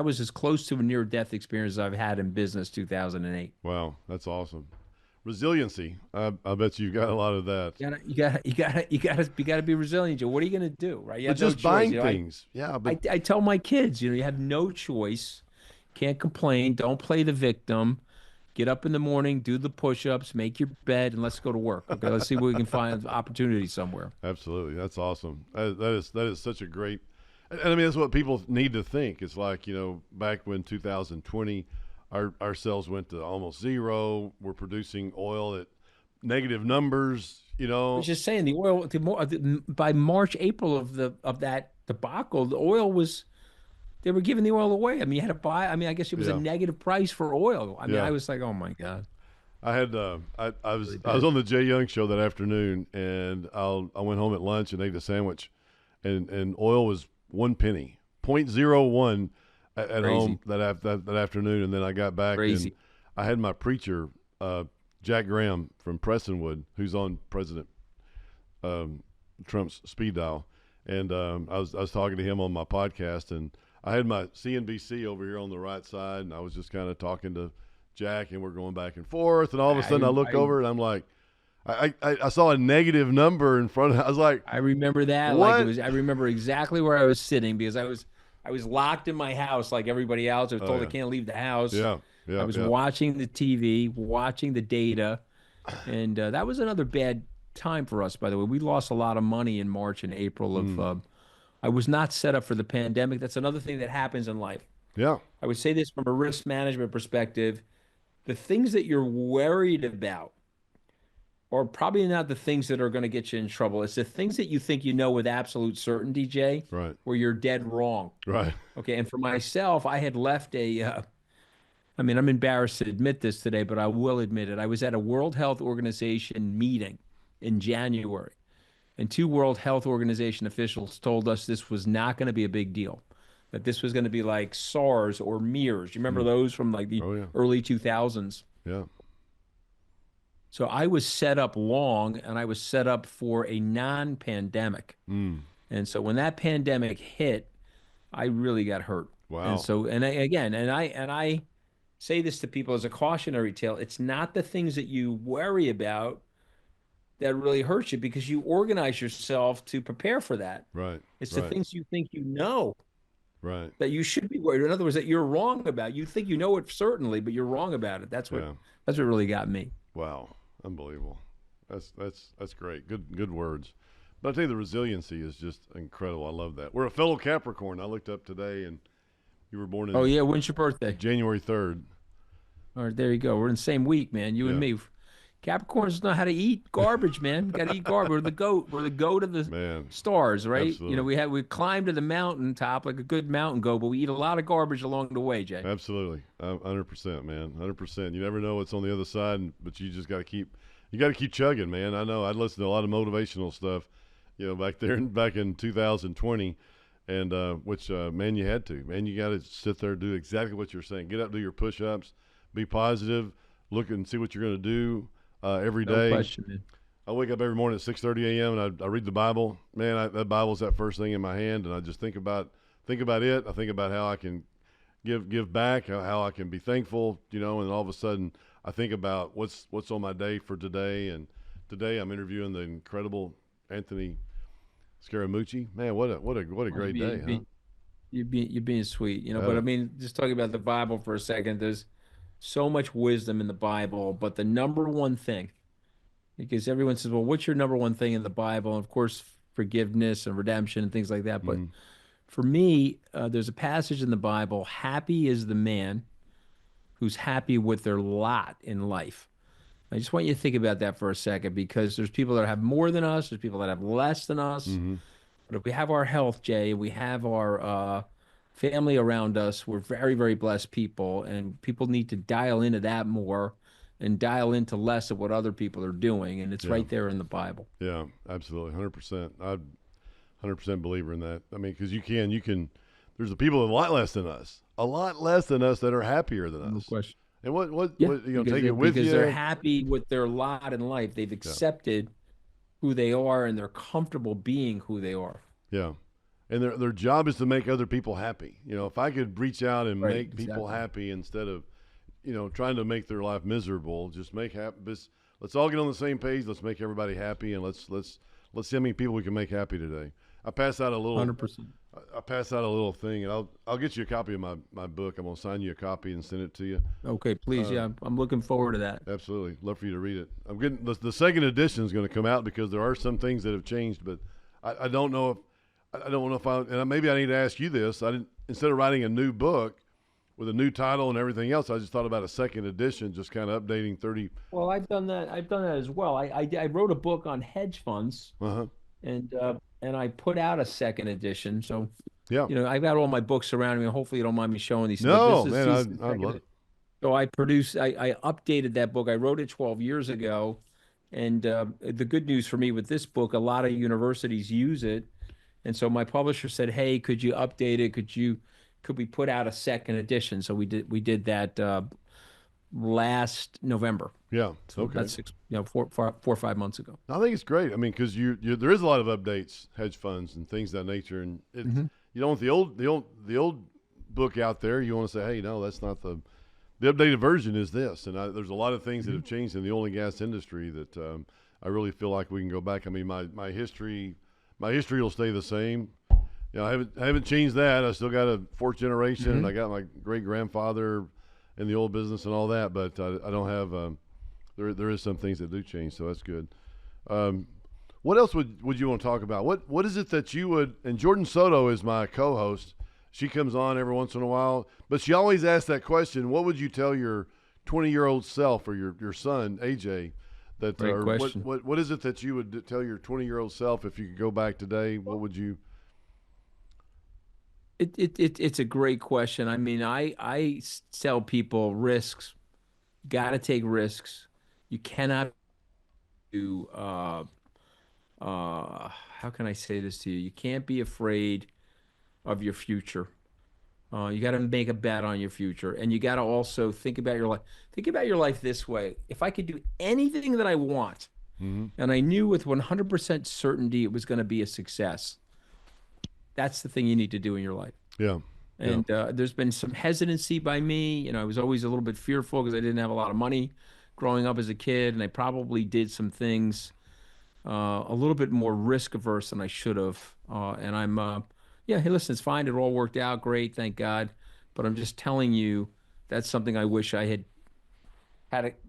was as close to a near-death experience as I've had in business, 2008. Wow. That's awesome. Resiliency. I bet you got a lot of that. You gotta be resilient, Joe. What are you gonna do, right? You But have no just choice. buying things. Yeah. But I tell my kids, you have no choice. Can't complain. Don't play the victim. Get up in the morning, do the push-ups, make your bed, and let's go to work. Okay, let's see where we can find opportunity somewhere. absolutely. That's awesome. That is such a great. And I mean, that's what people need to think. It's like, back when 2020, our sales went to almost zero. We're producing oil at negative numbers. I was just saying the oil by March, April of that debacle, the oil was they were giving the oil away. I mean, you had to buy. I mean, I guess it was a Yeah. negative price for oil. I mean, Yeah. I was like, oh my God. I had I was on the Jay Young show that afternoon, and I went home at lunch and ate a sandwich, and oil was 1 penny, 0.01 at home that afternoon, and then I got back and I had my preacher Jack Graham from Prestonwood, who's on President Trump's speed dial, and I was talking to him on my podcast, and I had my CNBC over here on the right side, and I was just kind of talking to Jack, and we're going back and forth, and all of a sudden I look over, and I'm like, I saw a negative number in front of. I was like, I remember that. What? I remember exactly where I was sitting because I was locked in my house like everybody else. I was told I can't leave the house. yeah, I was watching the TV, watching the data, and that was another bad time for us. By the way, we lost a lot of money in March and April of. I was not set up for the pandemic. That's another thing that happens in life. yeah, I would say this from a risk management perspective. The things that you're worried about are probably not the things that are going to get you in trouble. It's the things that you think you know with absolute certainty, Jay, right, where you're dead wrong. right, Okay. And for myself, I had left I mean, I'm embarrassed to admit this today, but I will admit it. I was at a World Health Organization meeting in January, and two World Health Organization officials told us this was not going to be a big deal, that this was going to be like SARS or MERS. You remember those from like the early 2000s? yeah, So I was set up long, and I was set up for a non-pandemic. And so when that pandemic hit, I really got hurt. wow, And so, I say this to people as a cautionary tale. It's not the things that you worry about that really hurt you because you organize yourself to prepare for that. right, It's the things you think you know right, that you should be worried. In other words, that you're wrong about. You think you know it certainly, but you're wrong about it. That's what really got me. wow, unbelievable. That's great. Good words. But I tell you, the resiliency is just incredible. I love that. We're a fellow Capricorn. I looked up today, and you were born in Oh yeah, when's your birthday? January 3rd. All right, there you go. We're in the same week, man. You and me. Capricorns know how to eat garbage, man. Got to eat garbage. We're the goat. We're the goat of the stars, right? Absolutely. We climb to the mountaintop like a good mountain goat, but we eat a lot of garbage along the way, Jay. Absolutely, 100%, man, 100%. You never know what's on the other side, but you just got to keep chugging, man. I know I'd listen to a lot of motivational stuff, back in 2020, and which man, you had to, man. You got to sit there and do exactly what you're saying. Get up, do your push-ups, be positive, look and see what you're going to do every day. No question, man. I wake up every morning at 6:30 a.m. and I read the Bible. Man, that Bible's that first thing in my hand, and I just think about it. I think about how I can give back, how I can be thankful, and all of a sudden I think about what's on my day for today. And today I'm interviewing the incredible Anthony Scaramucci. Man, what a great day, huh? You're being sweet, Yeah. But I mean, just talking about the Bible for a second, there's so much wisdom in the Bible, but the number one thing, because everyone says, well, what's your number one thing in the Bible? And of course, forgiveness and redemption and things like that. But for me, there's a passage in the Bible, happy is the man who's happy with their lot in life. I just want you to think about that for a second, because there's people that have more than us, there's people that have less than us. But if we have our health, Jay, we have our family around us, we're very, very blessed people, and people need to dial into that more and dial into less of what other people are doing. And it's right there in the Bible. Yeah, absolutely. 100%. I'm 100% believer in that. I mean, because you can, there's the people a lot less than us that are happier than us. No question. And what take it with you. Because they're happy with their lot in life. They've accepted who they are, and they're comfortable being who they are. Yeah. And their job is to make other people happy. If I could reach out and make people happy instead of, trying to make their life miserable, just make happy. Let's all get on the same page. Let's make everybody happy, and let's see how many people we can make happy today. I pass out a little 100%. I pass out a little thing, and I'll get you a copy of my book. I'm gonna sign you a copy and send it to you. Okay, please. I'm looking forward to that. Absolutely, love for you to read it. I'm getting the second edition is going to come out because there are some things that have changed, but I don't know if maybe I need to ask you this. Instead of writing a new book with a new title and everything else, I just thought about a second edition, just kind of updating 30. Well, I've done that as well. I wrote a book on hedge funds, and I put out a second edition. So, I've got all my books around me. Hopefully, you don't mind me showing these. No, man, I'd love it. So I updated that book. I wrote it 12 years ago. And the good news for me with this book, a lot of universities use it. And so my publisher said, hey, could you update it? Could we put out a second edition? So we did that last November. Yeah. So okay. That's 4 or 5 months ago. I think it's great. I mean, because there is a lot of updates, hedge funds and things of that nature, and you don't want the old book out there. You want to say, hey, no, that's not the updated version is this. And there's a lot of things that have changed in the oil and gas industry that I really feel like we can go back. I mean, my history will stay the same. I haven't changed that. I still got a fourth generation, and I got my great grandfather in the oil business and all that. But I don't have. There is some things that do change, so that's good. What else would you want to talk about? What is it that you would? And Jordan Soto is my co-host. She comes on every once in a while, but she always asks that question: what would you tell your 20-year-old self or your son AJ? Great question. What is it that you would tell your 20-year-old self if you could go back today? What would you? It's a great question. I mean, I tell people risks. Got to take risks. You cannot do. How can I say this to you? You can't be afraid of your future. You got to make a bet on your future, and you got to also think about your life. Think about your life this way: if I could do anything that I want, and I knew with 100% certainty it was going to be a success, that's the thing you need to do in your life. Yeah. And there's been some hesitancy by me. I was always a little bit fearful because I didn't have a lot of money growing up as a kid, and I probably did some things a little bit more risk averse than I should have. And I'm. Yeah, hey, listen, it's fine. It all worked out great, thank God. But I'm just telling you, that's something I wish I had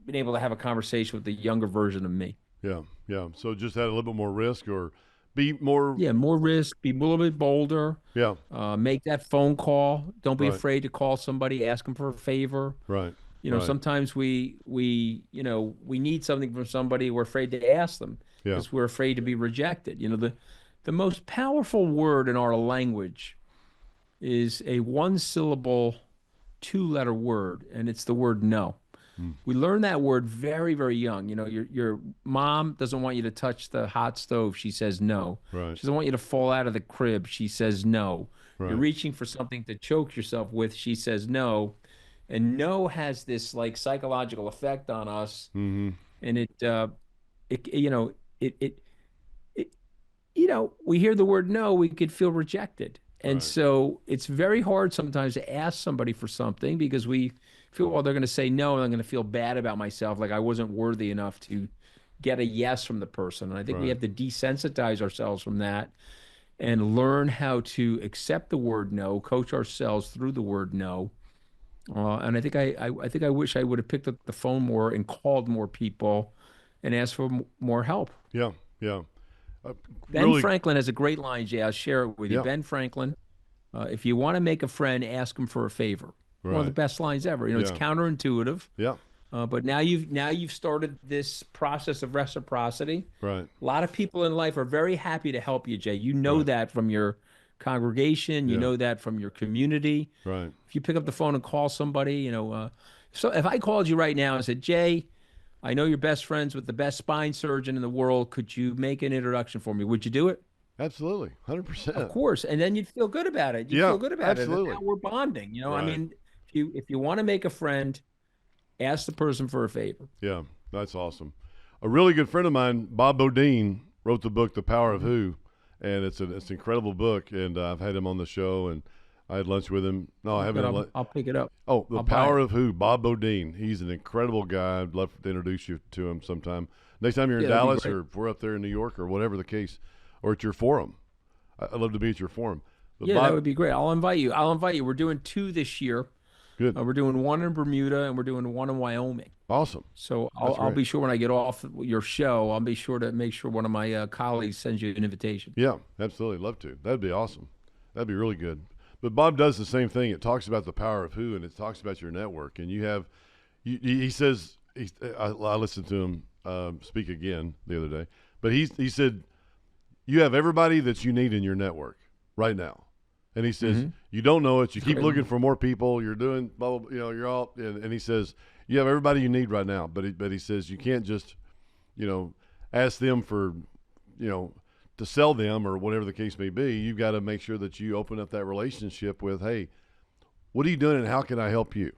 been able to have a conversation with the younger version of me. Yeah, yeah. So just had a little bit more risk, or be more. Yeah, more risk. Be a little bit bolder. Yeah. Make that phone call. Don't be afraid to call somebody. Ask them for a favor. Right. Sometimes we need something from somebody. We're afraid to ask them because we're afraid to be rejected. The most powerful word in our language is a one-syllable, two-letter word, and it's the word no. We learn that word very, very young. Your mom doesn't want you to touch the hot stove. She says no. Right. She doesn't want you to fall out of the crib. She says no. Right. You're reaching for something to choke yourself with. She says no. And no has this like psychological effect on us. And it we hear the word no, we could feel rejected. And Right. so it's very hard sometimes to ask somebody for something because we feel, well, they're going to say no, and I'm going to feel bad about myself, like I wasn't worthy enough to get a yes from the person. And I think we Right. have to desensitize ourselves from that and learn how to accept the word no, coach ourselves through the word no. And I think I wish I would have picked up the phone more and called more people and asked for more help. Yeah. Yeah. Uh, Ben really. Franklin has a great line, Jay. I'll share it with you. Yeah. Ben Franklin, if you want to make a friend, ask him for a favor. One of the Right. best lines ever. It's Yeah. counterintuitive, Yeah. but now you've started this process of reciprocity. Right. A lot of people in life are very happy to help you, Jay. You know Right. that from your congregation. You Yeah. know that from your community. Right. If you pick up the phone and call somebody, so if I called you right now and said, Jay, I know you're best friends with the best spine surgeon in the world. Could you make an introduction for me? Would you do it? Absolutely. Of 100%. course. And then you'd feel good about it. You'd Yeah. feel good about it. And Absolutely. now we're bonding. I Right. mean, if you want to make a friend, ask the person for a favor. Yeah. That's awesome. A really good friend of mine, Bob Bodine, wrote the book The Power of Who, and it's an incredible book. And I've had him on the show, and I had lunch with him. No, I haven't But had I'll, lunch. I'll pick it up. Oh, The I'll buy Power it. of Who, Bob Bodine. He's an incredible guy. I'd love to introduce you to him sometime. Next time you're in Yeah, that'd be Dallas, great. or if we're up there in New York, or whatever the case, or at your forum. I'd love to be at your forum. But Yeah, that Bob, would be great. I'll invite you. We're doing two this year. good. We're doing one in Bermuda and we're doing one in Wyoming. Awesome. So That's I'll great. be sure when I get off your show, I'll be sure to make sure one of my colleagues sends you an invitation. Yeah, absolutely. Love to. That'd be awesome. That'd be really good. But Bob does the same thing. It talks about the power of who, and it talks about your network. And you have, he says, I listened to him speak again the other day, but he said, you have everybody that you need in your network right now. And he says, you don't know it. You keep Great. looking for more people. You're doing, blah, blah, you're all, and he says, you have everybody you need right now. But he says, you can't just, ask them for, to sell them or whatever the case may be. You've got to make sure that you open up that relationship with, hey, what are you doing and how can I help you?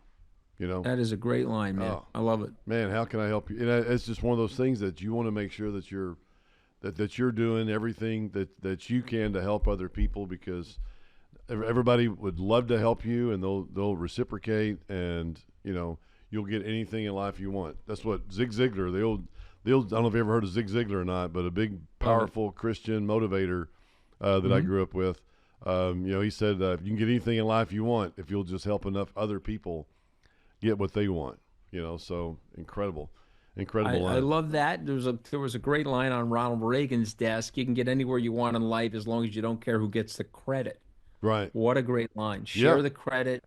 That is a great line, man. Oh. I love it. Man, how can I help you? And it's just one of those things that you want to make sure that you're doing everything that you can to help other people, because everybody would love to help you, and they'll reciprocate, and you'll get anything in life you want. That's what Zig Ziglar, the old I don't know if you ever heard of Zig Ziglar or not, but a big powerful Christian motivator that I grew up with. He said you can get anything in life you want if you'll just help enough other people get what they want. So incredible I line. love that. There was a great line on Ronald Reagan's desk. You can get anywhere you want in life as long as you don't care who gets the credit. Right. What a great line. Share Yeah. the credit,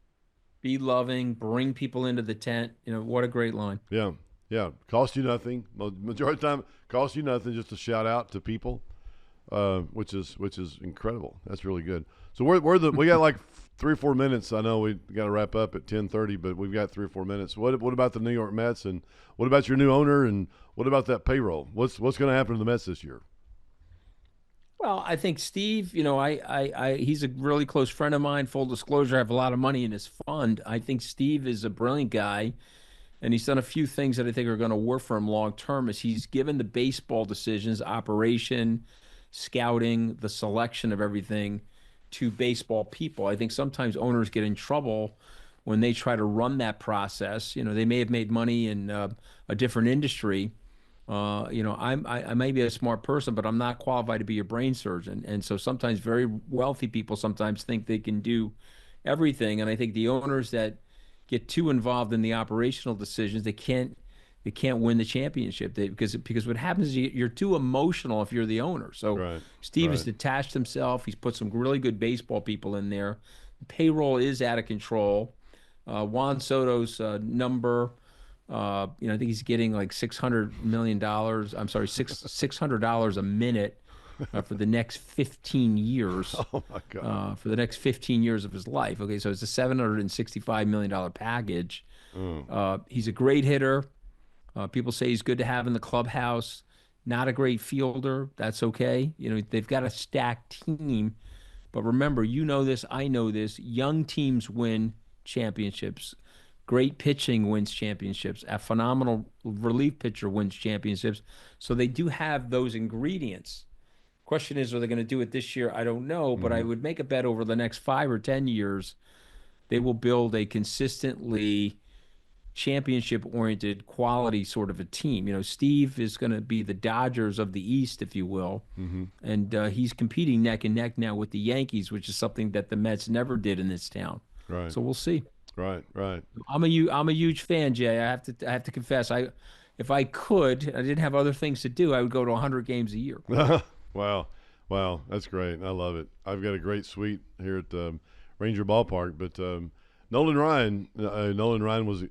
be loving, bring people into the tent. What a great line. Yeah. Yeah. Cost you nothing. Majority of the time, cost you nothing just to shout out to people, which is incredible. That's really good. So we got like 3 or 4 minutes. I know we got to wrap up at 10:30, but we've got 3 or 4 minutes. What about the New York Mets, and what about your new owner, and what about that payroll? What's going to happen to the Mets this year? Well, I think Steve, he's a really close friend of mine. Full disclosure, I have a lot of money in his fund. I think Steve is a brilliant guy, and he's done a few things that I think are going to work for him long term. Is he's given the baseball decisions, operation, scouting, the selection of everything to baseball people. I think sometimes owners get in trouble when they try to run that process. They may have made money in a different industry. I may be a smart person, but I'm not qualified to be a brain surgeon. And so sometimes very wealthy people sometimes think they can do everything. And I think the owners that get too involved in the operational decisions, they can't win the championship. Because what happens is you're too emotional if you're the owner. So Right. Steve has Right. detached himself. He's put some really good baseball people in there. The payroll is out of control. Juan Soto's number. I think he's getting like $600 million. I'm sorry, $600 a minute for the next 15 years. Oh my God. For the next 15 years of his life. Okay, so it's a $765 million package. He's a great hitter. People say he's good to have in the clubhouse. Not a great fielder. That's okay. They've got a stacked team. But remember, this, I know this. Young teams win championships. Great pitching wins championships. A phenomenal relief pitcher wins championships. So they do have those ingredients. Question is, are they going to do it this year? I don't know, but I would make a bet over the next 5 or 10 years, they will build a consistently championship-oriented quality sort of a team. Steve is going to be the Dodgers of the East, if you will, and he's competing neck and neck now with the Yankees, which is something that the Mets never did in this town. Right. So we'll see. Right. I'm a huge fan, Jay. I have to confess. If I could, I didn't have other things to do, I would go to 100 games a year. Wow, that's great. I love it. I've got a great suite here at Ranger Ballpark, but Nolan Ryan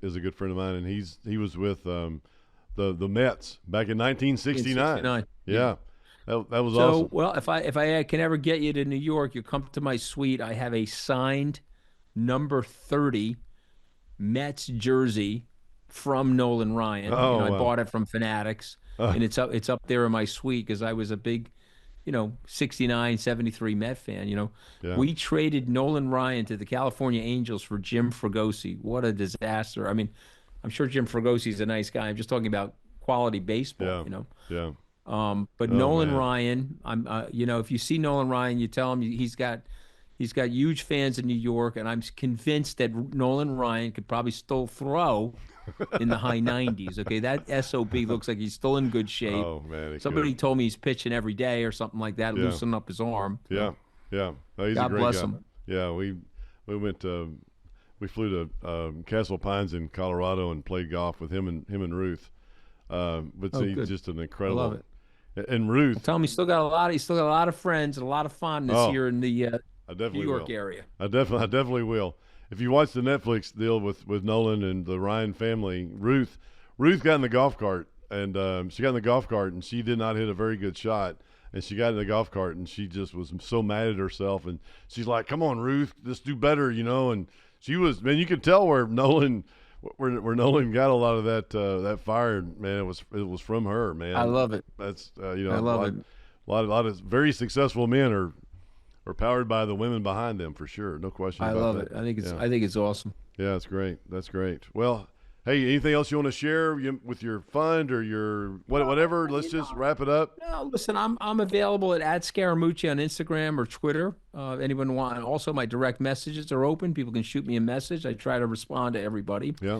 is a good friend of mine, and he was with the Mets back in 1969. Yeah. That was awesome. Well, if I can ever get you to New York, you come to my suite. I have a signed number 30 Mets jersey from Nolan Ryan. Oh, I wow. bought it from Fanatics, and it's up there in my suite because I was a big 69, 73 Met fan. Yeah. We traded Nolan Ryan to the California Angels for Jim Fregosi. What a disaster. I mean, I'm sure Jim Fregosi's a nice guy. I'm just talking about quality baseball, Yeah. But Nolan man. Ryan, if you see Nolan Ryan, you tell him he's got huge fans in New York, and I'm convinced that Nolan Ryan could probably still throw in the high 90s. Okay, that SOB looks like he's still in good shape. Oh man. Somebody told me he's pitching every day or something like that, loosening up his arm. Yeah. No, he's God a great bless guy. him. Yeah, we flew to Castle Pines in Colorado and played golf with him and Ruth. But he's good. just an incredible. I love it. And Ruth, Tell him he's still got a lot of friends and a lot of fondness here in the I definitely New York will. area. I definitely will. If you watch the Netflix deal with Nolan and the Ryan family, Ruth got in the golf cart, and she got in the golf cart, and she did not hit a very good shot. And she got in the golf cart, and she just was so mad at herself. And she's like, "Come on, Ruth, let's do better," And she was, man, you could tell where Nolan got a lot of that fire. Man, it was from her, man. I love it. That's I love it. A lot of very successful men are powered by the women behind them, for sure. No question I about love that. it. I think it's awesome. Yeah, that's great. That's great. Well, hey, anything else you want to share with your fund or your whatever? Let's just wrap it up. No, listen, I'm available at @Scaramucci on Instagram or Twitter. Anyone want? Also, my direct messages are open. People can shoot me a message. I try to respond to everybody. Yeah.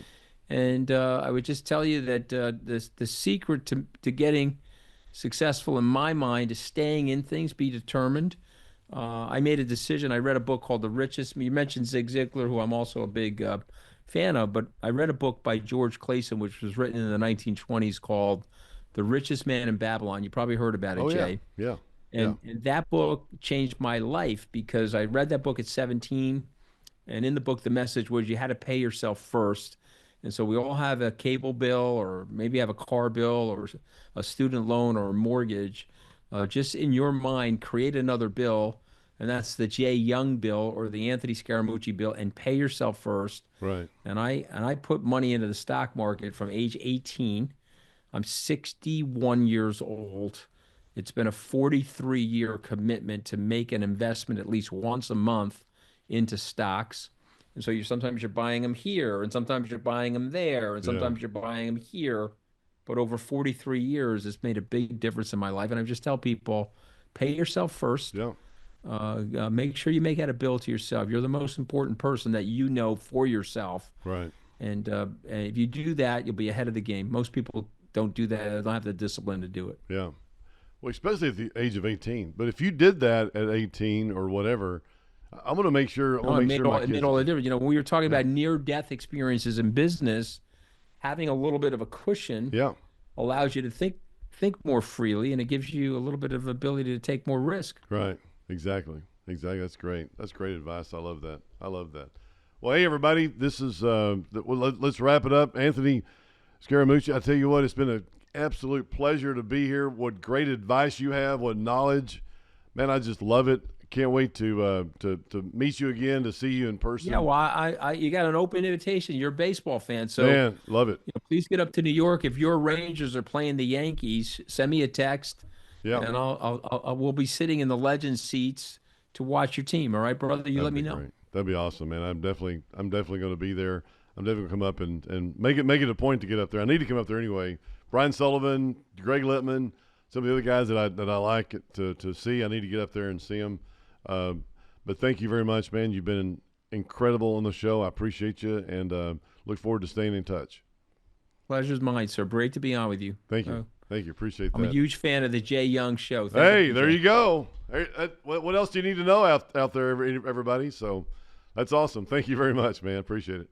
And I would just tell you that the secret to getting successful in my mind is staying in things, be determined. I made a decision. I read a book called The Richest. You mentioned Zig Ziglar, who I'm also a big fan of, but I read a book by George Clason, which was written in the 1920s called The Richest Man in Babylon. You probably heard about it, Jay. Yeah. And that book changed my life because I read that book at 17. And in the book, the message was you had to pay yourself first. And so we all have a cable bill or maybe have a car bill or a student loan or a mortgage. Just in your mind, create another bill, and that's the Jay Young bill or the Anthony Scaramucci bill, and pay yourself first. Right. And I put money into the stock market from age 18. I'm 61 years old. It's been a 43-year commitment to make an investment at least once a month into stocks. And so sometimes you're buying them here, and sometimes you're buying them there, and sometimes you're buying them here. But over 43 years, it's made a big difference in my life. And I just tell people, pay yourself first. Yeah. Make sure you make out a bill to yourself. You're the most important person that you know for yourself. Right. And if you do that, you'll be ahead of the game. Most people don't do that. They don't have the discipline to do it. Yeah. Well, especially at the age of 18. But if you did that at 18 or whatever, I'm going to make sure. It made all the difference. When we were talking about near-death experiences in business, having a little bit of a cushion allows you to think more freely, and it gives you a little bit of ability to take more risk. Right. Exactly. That's great. That's great advice. I love that. Well, hey, everybody, this is let's wrap it up. Anthony Scaramucci, I tell you what, it's been an absolute pleasure to be here. What great advice you have, what knowledge. Man, I just love it. Can't wait to meet you again, to see you in person. Yeah, well, I you got an open invitation. You're a baseball fan, so man, love it. Please get up to New York. If your Rangers are playing the Yankees, send me a text. Yeah, and we'll be sitting in the legend seats to watch your team. All right, brother, let me know. Great. That'd be awesome, man. I'm definitely going to be there. I'm definitely going to come up and make it a point to get up there. I need to come up there anyway. Brian Sullivan, Greg Littman, some of the other guys that I like to see. I need to get up there and see them. But thank you very much, man. You've been incredible on the show. I appreciate you, and look forward to staying in touch. Pleasure's mine, sir. Great to be on with you. Thank you. Thank you. Appreciate that. I'm a huge fan of the Jay Young Show. Hey, there you go. What else do you need to know out there, everybody? So that's awesome. Thank you very much, man. Appreciate it.